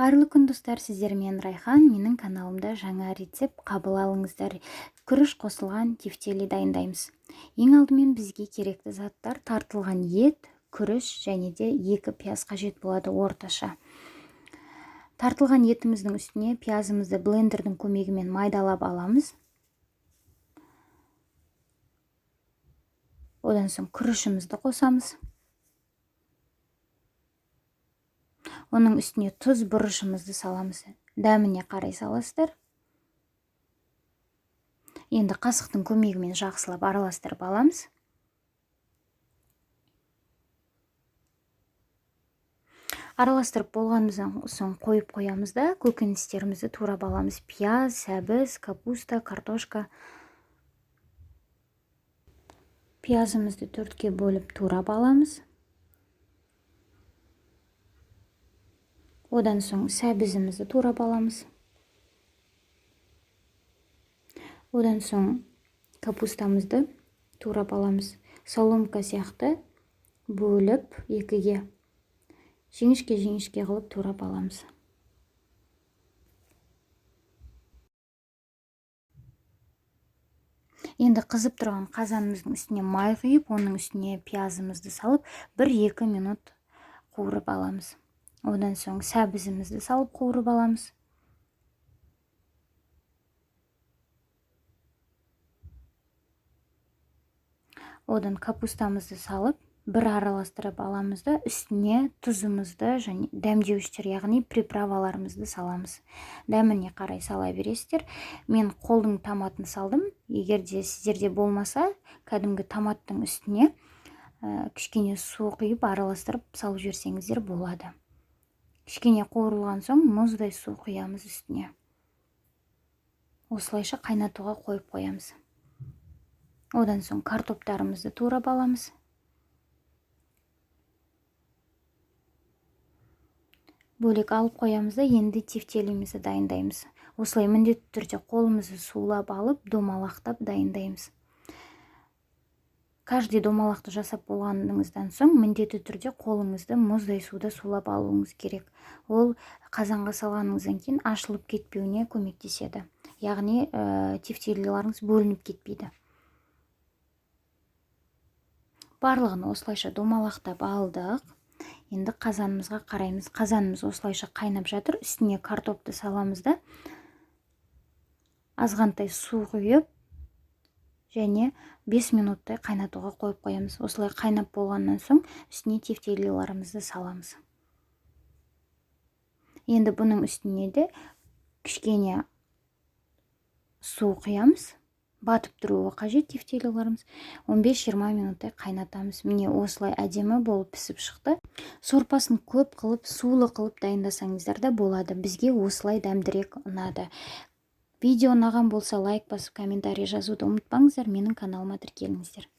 Қайырлы күн достар, сіздермен Райхан. Менің каналымда жаңа рецепт қабыл алыңыздар. Күріш қосылған тефтели дайындаймыз. Ең алдымен бізге керекті заттар: тартылған ет, күріш және де 2 пияз қажет болады орташа. Тартылған етіміздің үстіне пиязымызды блендердің көмегімен майдалап аламыз. Одан соң күрішімізді қосамыз. Оның үстіне тұз бұрышымызды саламыз. Дәміне қарай саласыздар. Енді қасықтың көмегімен жақсылап араластырып аламыз. Араластырып болғанымыздан соң қойып қоямыз да көкөністерімізді турап аламыз. Пияз, сәбіз, капуста, картошка. Пиязымызды 4-ке бөліп турап аламыз. Одан соң сәбізімізді турап аламыз. Одан соң капустамызды турап аламыз. Соломка сияқты бөліп 2-ге жіңішке қылып турап аламыз. Енді қызып тұрған қазанымыздың үстіне май құйып, оның үстіне пиязымызды салып 1-2 минут қуырып аламыз. Одан соң сәбізімізді салып қуырып аламыз. Одан капустамызды салып бір араластырып аламыз да үстіне тұзымызды және дәмдеуіштер, яғни приправаларымызды саламыз. Дәміне қарай сала бересіздер. Мен қолдың томатын салдым. Егер де сіздерде болмаса, кәдімгі томаттың үстіне кішкене су құйып араластырып салып жіберсеңіздер болады. Кішкене қуырылған соң мұздай су құямыз үстіне. Осылайша қайнатуға қойып қоямыз. Одан соң картоптарымызды турап аламыз. Бөлек алып қоямыз да енді тефтелімізді дайындаймыз. Осылай міндетті түрде қолымызды сулап алып, домалақтап дайындаймыз. Каждый домалақты жасап болғаныңыздан соң міндетті түрде қолыңызды мұздай суда сулап алуыңыз керек. Ол қазанға салғаныңыздан кейін ашылып кетпеуіне көмектеседі. Яғни тефтелиларыңыз бөлініп кетпейді. Барлығын осылайша домалақтап алдық. Енді қазанымызға қараймыз. Қазанымыз осылайша қайнап жатыр. Үстіне картопты саламыз да азғантай су құйып және 5 минуттай қайнатуға қойып қоямыз. Осылай қайнап болғаннан соң үстіне тефтелиларымызды саламыз. Енді бұның үстіне де кішкене су құямыз. Батып тұруы қажет тефтелиларымыз. 15-20 минуттай қайнатамыз. Міне осылай әдемі болып пісіп шықты. Сорпасын көп қылып, сулы қылып дайындасаңыздар да болады. Бізге осылай дәмдірек ұнады. Видео ұнаған болса лайк басып, комментарий жазуды ұмытпаңыздар. Менің каналыма тіркеліңіздер.